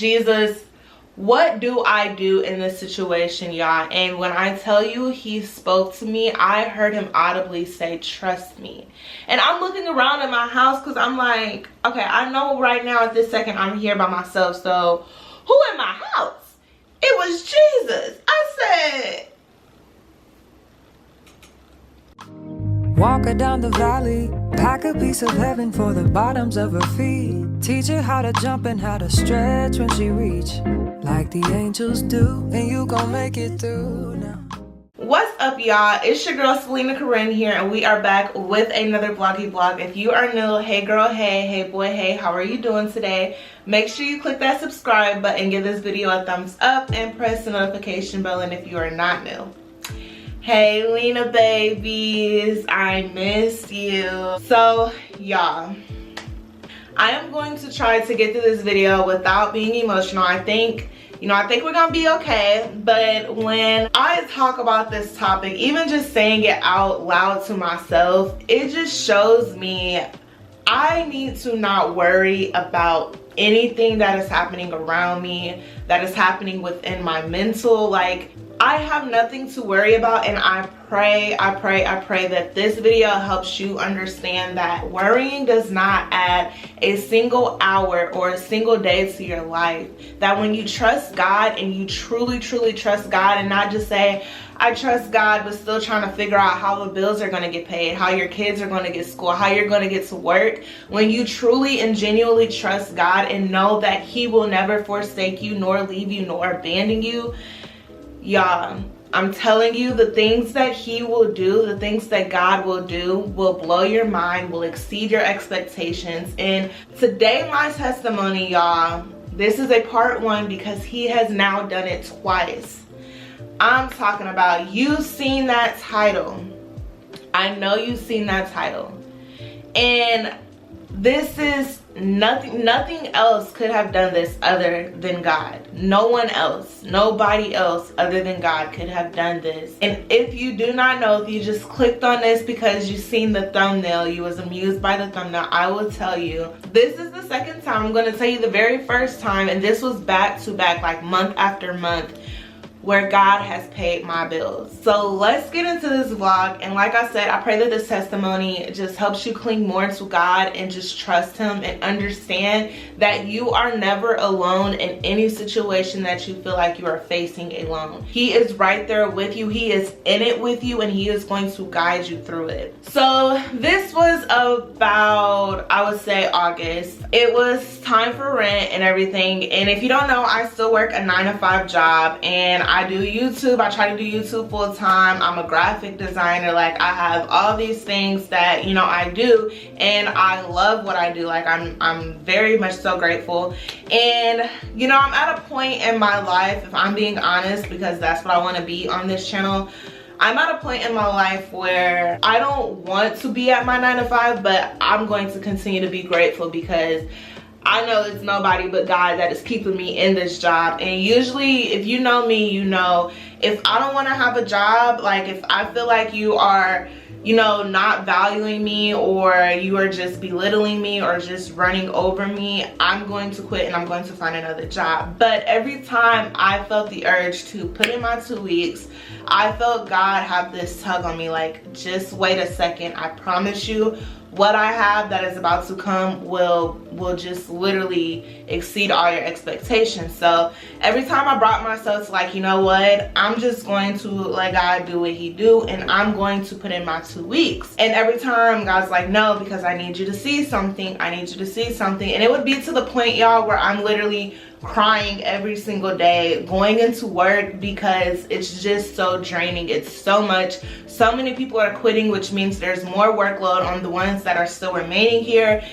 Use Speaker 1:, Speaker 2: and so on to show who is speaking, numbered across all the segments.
Speaker 1: Jesus, what do I do in this situation, y'all? And when I tell you he spoke to me, I heard him audibly say, trust me. And I'm looking around at my house because I'm like, okay, I know right now at this second I'm here by myself, so who in my house? It was Jesus. I said,
Speaker 2: walk her down the valley, pack a piece of heaven for the bottoms of her feet. Teach her how to jump and how to stretch when she reach, like the angels do, and you gon' make it through now.
Speaker 1: what's up, y'all? It's your girl Selena Corinne here, and we are back with another vlog. If you are new, hey girl, hey boy, hey, how are you doing today? Make sure you click that subscribe button, give this video a thumbs up, and press the notification bell. And if you are not new, hey Lena babies, I miss you. So y'all, I am going to try to get through this video without being emotional. I think we're gonna be okay. But when I talk about this topic, even just saying it out loud to myself, it just shows me I need to not worry about anything that is happening around me, that is happening within my mental. Like, I have nothing to worry about, and I pray that this video helps you understand that worrying does not add a single hour or a single day to your life. That when you trust God and you truly trust God, and not just say, I trust God, but still trying to figure out how the bills are going to get paid, how your kids are going to get school, how you're going to get to work. When you truly and genuinely trust God and know that he will never forsake you, nor leave you, nor abandon you, y'all, I'm telling you, the things that he will do, the things that God will do will blow your mind, will exceed your expectations. And today, my testimony, y'all, this is a part one because he has now done it twice. I'm talking about, you've seen that title. I know you've seen that title. And this is nothing else could have done this other than God. No one else, nobody else other than God could have done this. And if you do not know, if you just clicked on this because you seen the thumbnail, you was amused by the thumbnail, I will tell you, this is the second time. I'm going to tell you the very first time, and this was back to back, like month after month, where God has paid my bills. So let's get into this vlog. And like I said, I pray that this testimony just helps you cling more to God and just trust him and understand that you are never alone in any situation that you feel like you are facing alone. He is right there with you. He is in it with you, and he is going to guide you through it. So this was about, I would say, August. It was time for rent and everything. And if you don't know, I still work a 9-to-5 job, and I do YouTube. I try to do YouTube full time. I'm a graphic designer. Like, I have all these things that, you know, I do, and I love what I do. Like, I'm very much so grateful. And, you know, I'm at a point in my life, if I'm being honest, because that's what I want to be on this channel. I'm at a point in my life where I don't want to be at my 9-to-5, but I'm going to continue to be grateful because I know it's nobody but God that is keeping me in this job. And usually, if you know me, you know, if I don't want to have a job, like if I feel like you are, you know, not valuing me, or you are just belittling me, or just running over me, I'm going to quit and I'm going to find another job. But every time I felt the urge to put in my 2 weeks, I felt God have this tug on me, like, just wait a second. I promise you, what I have that is about to come will just literally exceed all your expectations. So every time I brought myself to, like, you know what, I'm just going to let God do what he do, and I'm going to put in my 2 weeks. And every time God's like, no, because I need you to see something. I need you to see something. And it would be to the point, y'all, where I'm literally crying every single day going into work because it's just so draining. It's so much. So many people are quitting, which means there's more workload on the ones that are still remaining here,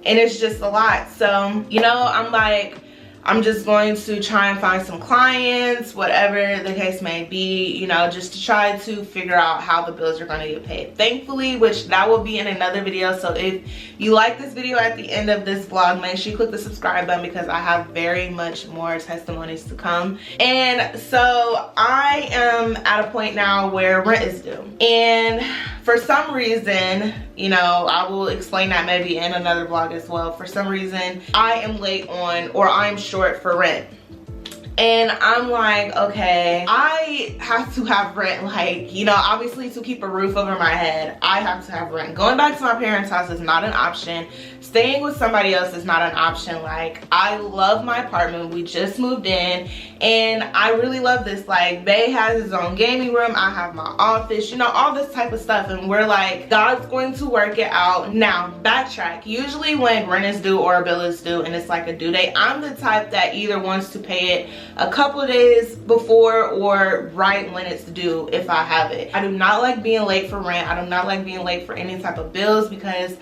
Speaker 1: and it's just a lot. So, you know, I'm like, I'm just going to try and find some clients, whatever the case may be, you know, just to try to figure out how the bills are going to get paid. Thankfully, which that will be in another video. So if you like this video at the end of this vlog, make sure you click the subscribe button because I have very much more testimonies to come. And so I am at a point now where rent is due. And for some reason, You know, I will explain that maybe in another vlog as well. For some reason, I am late on, or I'm short for rent. And I'm like, okay, I have to have rent, like, you know, obviously to keep a roof over my head, I have to have rent. Going back to my parents' house is not an option. Staying with somebody else is not an option. Like, I love my apartment. We just moved in and I really love this. Like, Bae has his own gaming room. I have my office, you know, all this type of stuff. And we're like, God's going to work it out. Now, backtrack. Usually when rent is due or a bill is due and it's like a due date, I'm the type that either wants to pay it a couple of days before or right when it's due if I have it. I do not like being late for rent. I do not like being late for any type of bills because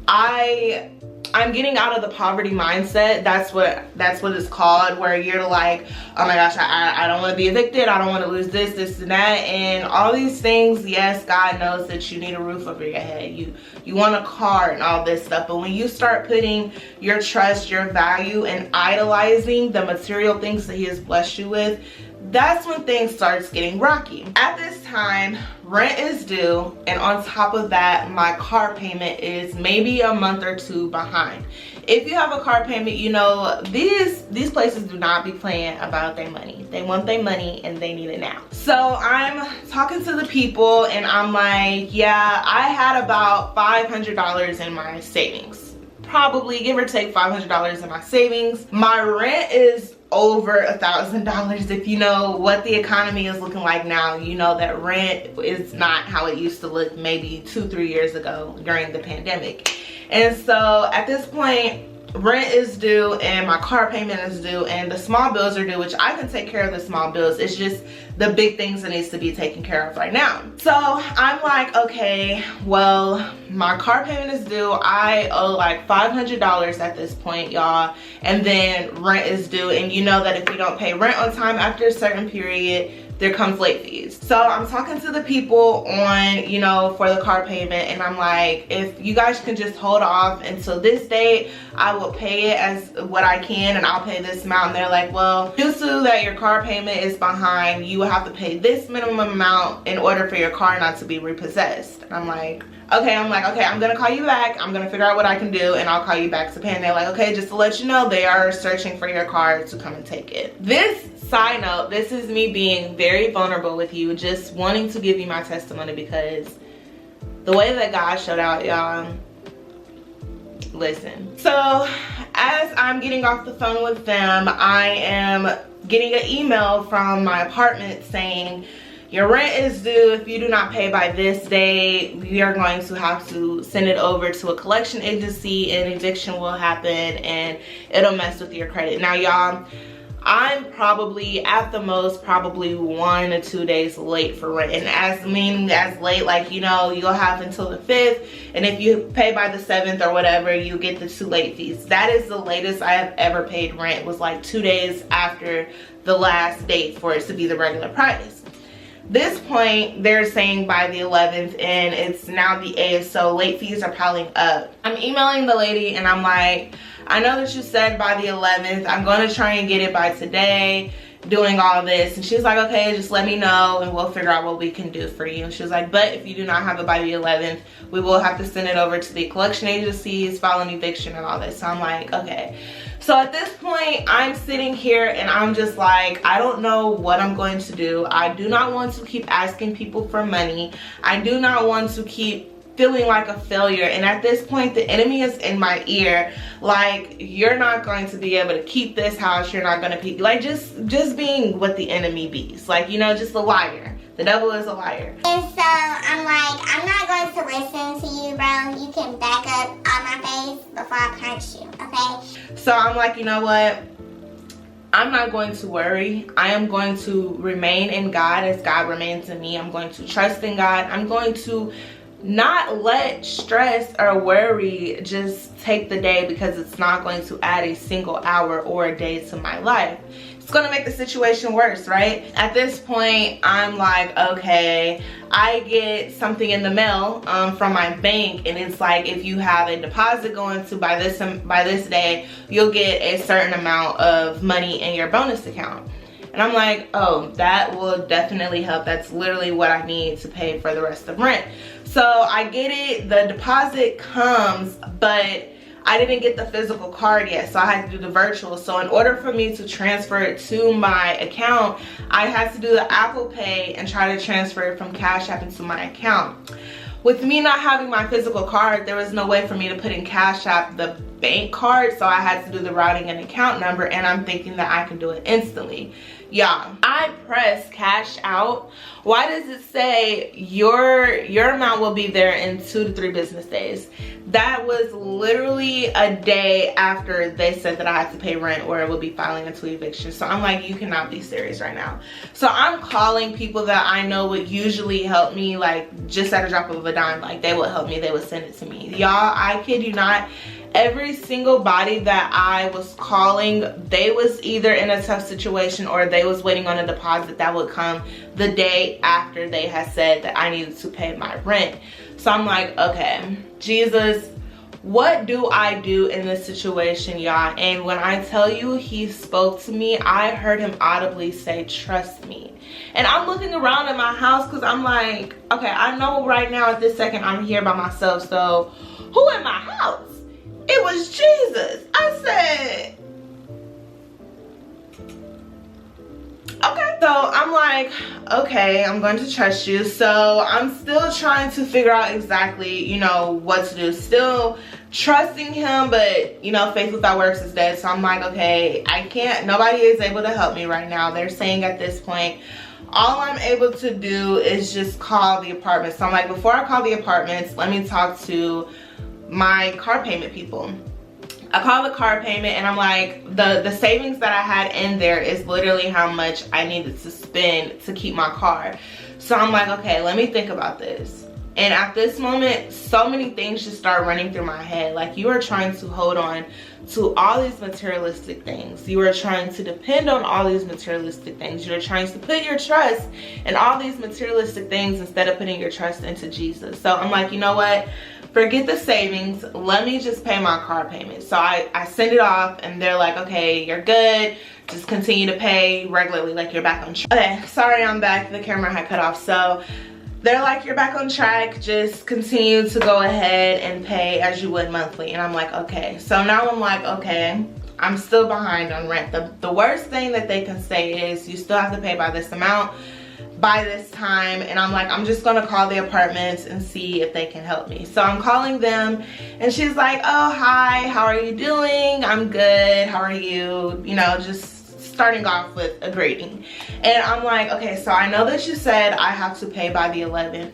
Speaker 1: I'm getting out of the poverty mindset. That's what it's called, where you're like, oh my gosh, I don't want to be evicted, I don't want to lose this and that, and all these things. Yes, God knows that you need a roof over your head, you want a car and all this stuff, but when you start putting your trust, your value, and idolizing the material things that He has blessed you with, that's when things starts getting rocky. At this time, rent is due, and on top of that, my car payment is maybe a month or two behind. If you have a car payment, you know, these places do not be playing about their money. They want their money and they need it now. So I'm talking to the people and I'm like, yeah, I had about $500 in my savings. Probably, give or take, $500 in my savings. My rent is over $1,000. If you know what the economy is looking like now, you know that rent is not how it used to look maybe 2-3 years ago during the pandemic. And so at this point, rent is due and my car payment is due and the small bills are due, which I can take care of the small bills. It's just the big things that needs to be taken care of right now. So I'm like, okay, well, my car payment is due. I owe like $500 at this point, y'all. And then rent is due. And you know that if you don't pay rent on time after a certain period, there comes late fees. So I'm talking to the people on, you know, for the car payment, and I'm like, if you guys can just hold off until this date, I will pay it as what I can and I'll pay this amount. And they're like, well, due to that your car payment is behind, you will have to pay this minimum amount in order for your car not to be repossessed. And I'm like, okay, I'm gonna call you back. I'm gonna figure out what I can do and I'll call you back to pay. And they're like, okay, just to let you know, they are searching for your car to come and take it. This side note, this is me being very vulnerable with you, just wanting to give you my testimony because the way that God showed out, y'all, listen. So as I'm getting off the phone with them, I am getting an email from my apartment saying, your rent is due. If you do not pay by this day, we are going to have to send it over to a collection agency and eviction will happen and it'll mess with your credit. Now, y'all, I'm probably at the most probably 1 to 2 days late for rent, and as late, like, you know, you'll have until the 5th, and if you pay by the 7th or whatever, you get the 2 late fees. That is the latest I have ever paid rent, was like 2 days after the last date for it to be the regular price. This point, they're saying by the 11th, and it's now the 8th, so late fees are piling up. I'm emailing the lady and I'm like, I know that you said by the 11th, I'm going to try and get it by today, doing all this. And she's like, okay, just let me know and we'll figure out what we can do for you. And she was like, but if you do not have it by the 11th, we will have to send it over to the collection agencies, file an eviction and all this. So I'm like, okay. So at this point, I'm sitting here and I'm just like, I don't know what I'm going to do. I do not want to keep asking people for money. I do not want to keep feeling like a failure. And at this point, the enemy is in my ear, like, you're not going to be able to keep this house, you're not going to be, like, just being what the enemy bees, like, you know, just a liar. The devil is a liar.
Speaker 3: And so I'm like, I'm not going to listen to you, bro. You can back up on my face before I punch you, okay?
Speaker 1: So I'm like, you know what, I'm not going to worry. I am going to remain in God as God remains in me. I'm going to trust in God. I'm going to not let stress or worry just take the day, because it's not going to add a single hour or a day to my life. It's going to make the situation worse, right? At this point, I'm like, okay, I get something in the mail from my bank, and it's like, if you have a deposit going to by this day, you'll get a certain amount of money in your bonus account. And I'm like, oh, that will definitely help. That's literally what I need to pay for the rest of rent. So I get it, the deposit comes, but I didn't get the physical card yet, so I had to do the virtual. So in order for me to transfer it to my account, I had to do the Apple Pay and try to transfer it from Cash App into my account. With me not having my physical card, there was no way for me to put in Cash App the bank card, so I had to do the routing and account number, and I'm thinking that I can do it instantly. Yeah, I press cash out. Why does it say your amount will be there in 2 to 3 business days? That was literally a day after they said that I had to pay rent or it would be filing into eviction. So I'm like, you cannot be serious right now. So I'm calling people that I know would usually help me, like just at a drop of a dime. Like they would help me, they would send it to me. Y'all, I kid you not, every single body that I was calling, they was either in a tough situation or they was waiting on a deposit that would come the day after they had said that I needed to pay my rent. So I'm like, okay, Jesus, what do I do in this situation, y'all? And when I tell you he spoke to me, I heard him audibly say, trust me. And I'm looking around at my house because I'm like, okay, I know right now at this second I'm here by myself, so who in my house? It was Jesus. I said, okay. So I'm like, okay, I'm going to trust you. So I'm still trying to figure out exactly, you know, what to do. Still trusting him, but you know, faith without works is dead. So I'm like, okay, I can't, nobody is able to help me right now. They're saying at this point, all I'm able to do is just call the apartments. So I'm like, before I call the apartments, let me talk to my car payment people. I call the car payment and I'm like, the savings that I had in there is literally how much I needed to spend to keep my car. So I'm like, okay, let me think about this. And at this moment, so many things just start running through my head. Like, you are trying to hold on to all these materialistic things. You are trying to depend on all these materialistic things. You're trying to put your trust in all these materialistic things instead of putting your trust into Jesus. So I'm like, you know what? Forget the savings. Let me just pay my car payment. So I send it off and they're like, okay, you're good. Just continue to pay regularly, like you're back on track. Okay, sorry, I'm back. The camera had cut off. So they're like, you're back on track. Just continue to go ahead and pay as you would monthly. And I'm like, okay. So now I'm like, okay, I'm still behind on rent. The worst thing that they can say is you still have to pay by this amount by this time. And I'm like, I'm just gonna call the apartments and see if they can help me. So I'm calling them and she's like, oh, hi, how are you doing? I'm good, how are you? You know, just starting off with a greeting. And I'm like, okay, so I know that you said I have to pay by the 11th.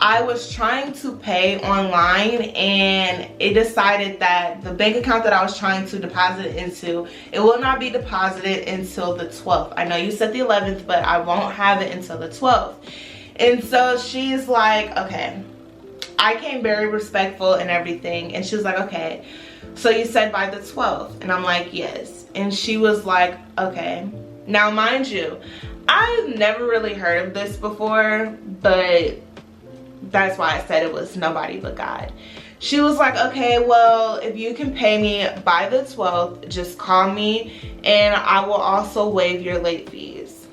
Speaker 1: I was trying to pay online and it decided that the bank account that I was trying to deposit it into, it will not be deposited until the 12th. I know you said the 11th, but I won't have it until the 12th. And so she's like, okay. I came very respectful and everything. And she was like, okay, so you said by the 12th. And I'm like, yes. And she was like, okay. Now, mind you, I've never really heard of this before, but that's why I said it was nobody but God. She was like, okay, well, if you can pay me by the 12th, just call me and I will also waive your late fees.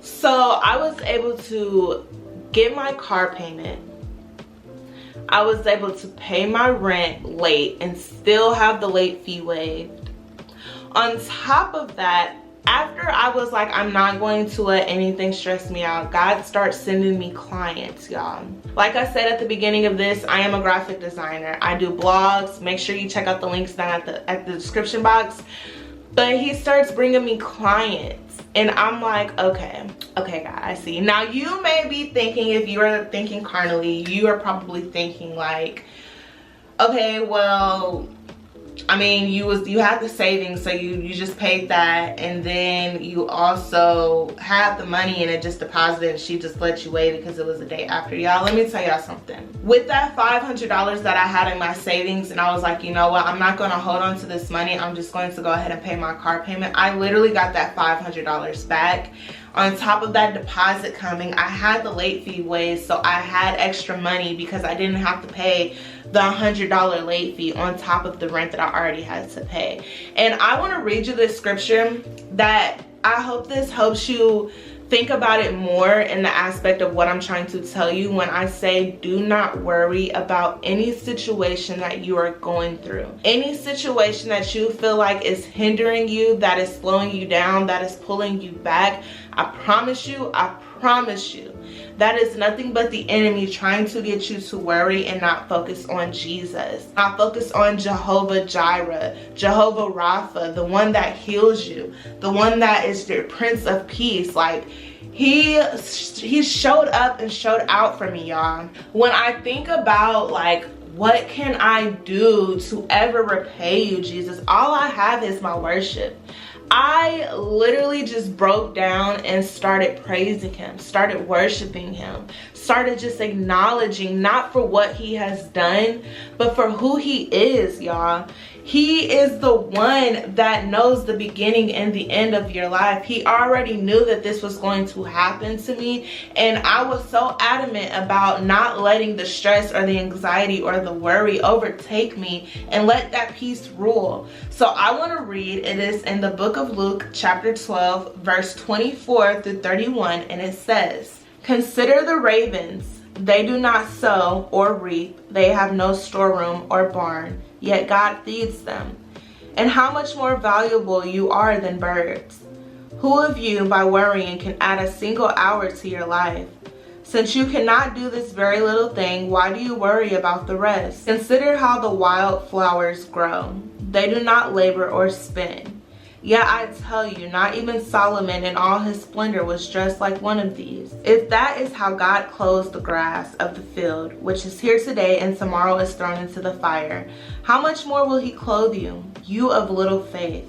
Speaker 1: So I was able to get my car payment. I was able to pay my rent late and still have the late fee waived. On top of that, after I was like, I'm not going to let anything stress me out, God starts sending me clients, y'all. Like I said at the beginning of this, I am a graphic designer. I do blogs. Make sure you check out the links down at the description box. But he starts bringing me clients. And I'm like, okay, God, I see. Now, you may be thinking, if you are thinking carnally, you are probably thinking like, okay, well, I mean, you had the savings, so you just paid that, and then you also had the money and it just deposited and she just let you wait because it was a day after. Y'all, let me tell y'all something. With that $500 that I had in my savings, and I was like, you know what, I'm not going to hold on to this money. I'm just going to go ahead and pay my car payment. I literally got that $500 back. On top of that deposit coming, I had the late fee waived, so I had extra money because I didn't have to pay the $100 late fee on top of the rent that I already had to pay. And I want to read you this scripture that I hope this helps you think about it more in the aspect of what I'm trying to tell you when I say do not worry about any situation that you are going through. Any situation that you feel like is hindering you, that is slowing you down, that is pulling you back, I promise you, that is nothing but the enemy trying to get you to worry and not focus on Jesus. Not focus on Jehovah Jireh, Jehovah Rapha, the one that heals you, the one that is your Prince of Peace. Like, he showed up and showed out for me, y'all. When I think about like, what can I do to ever repay you, Jesus? All I have is my worship. I literally just broke down and started praising him, started worshiping him, started just acknowledging, not for what he has done, but for who he is, y'all. He is the one that knows the beginning and the end of your life. He already knew that this was going to happen to me, and I was so adamant about not letting the stress or the anxiety or the worry overtake me and let that peace rule. So I want to read, it is in the book of Luke chapter 12 verse 24 through 31, and it says, "Consider the ravens, they do not sow or reap, they have no storeroom or barn, yet God feeds them. And how much more valuable you are than birds. Who of you, by worrying, can add a single hour to your life? Since you cannot do this very little thing, why do you worry about the rest? Consider how the wild flowers grow. They do not labor or spin. Yet I tell you, not even Solomon in all his splendor was dressed like one of these. If that is how God clothes the grass of the field, which is here today and tomorrow is thrown into the fire, how much more will he clothe you, you of little faith?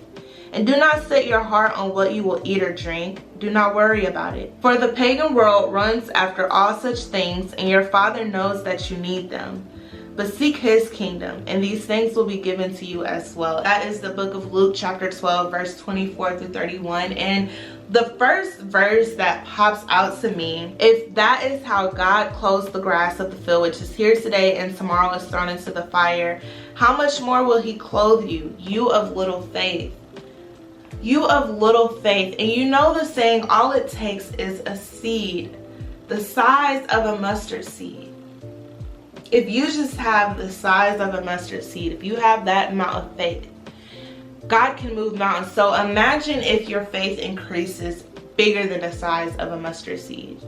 Speaker 1: And do not set your heart on what you will eat or drink. Do not worry about it. For the pagan world runs after all such things, and your Father knows that you need them. But seek his kingdom, and these things will be given to you as well." That is the book of Luke chapter 12 verse 24 through 31. And the first verse that pops out to me, if that is how God clothes the grass of the field, which is here today and tomorrow is thrown into the fire, how much more will he clothe you, you of little faith? You of little faith. And you know the saying, all it takes is a seed the size of a mustard seed. If you just have the size of a mustard seed, if you have that amount of faith, God can move mountains. So imagine if your faith increases bigger than the size of a mustard seed.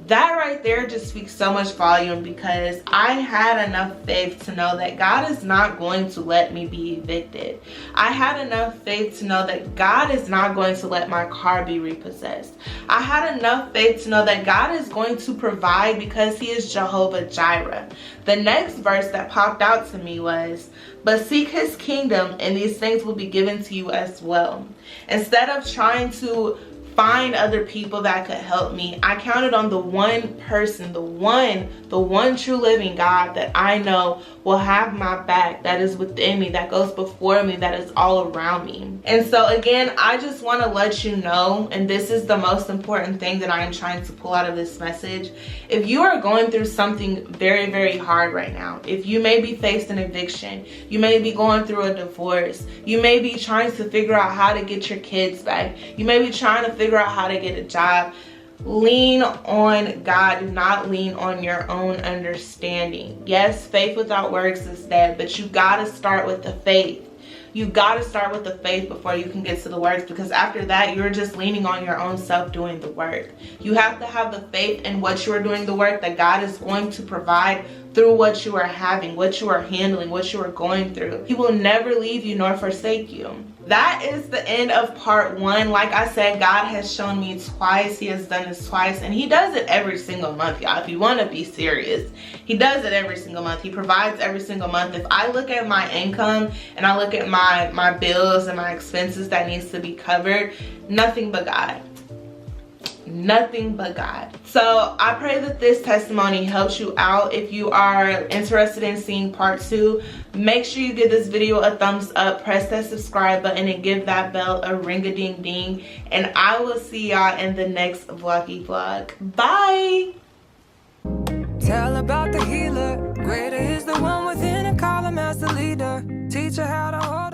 Speaker 1: That right there just speaks so much volume, because I had enough faith to know that God is not going to let me be evicted. I had enough faith to know that God is not going to let my car be repossessed. I had enough faith to know that God is going to provide because he is Jehovah Jireh. The next verse that popped out to me was, "But seek his kingdom, and these things will be given to you as well." Instead of trying to find other people that could help me, I counted on the one person, the one true living God that I know will have my back, that is within me, that goes before me, that is all around me. And so again, I just want to let you know, and this is the most important thing that I am trying to pull out of this message. If you are going through something very, very hard right now, if you may be facing eviction, you may be going through a divorce, you may be trying to figure out how to get your kids back, you may be trying to figure out how to get a job, lean on God. Do not lean on your own understanding. Yes, faith without works is dead, but you gotta start with the faith. You gotta start with the faith before you can get to the works, because after that, you're just leaning on your own self doing the work. You have to have the faith in what you are doing the work, that God is going to provide through what you are having, what you are handling, what you are going through. He will never leave you nor forsake you. That is the end of part one. Like I said, God has shown me twice. He has done this twice, and he does it every single month, y'all. If you want to be serious, he does it every single month. He provides every single month. If I look at my income and I look at my bills and my expenses that needs to be covered, nothing but God. nothing but God. So I pray that this testimony helps you out. If you are interested in seeing part 2, make sure you give this video a thumbs up, press that subscribe button, and give that bell a ring-a-ding-ding. And I will see y'all in the next vloggy vlog. Bye.
Speaker 2: Tell about the healer. Greater is the one within, and call him as the leader. Teach her how to hold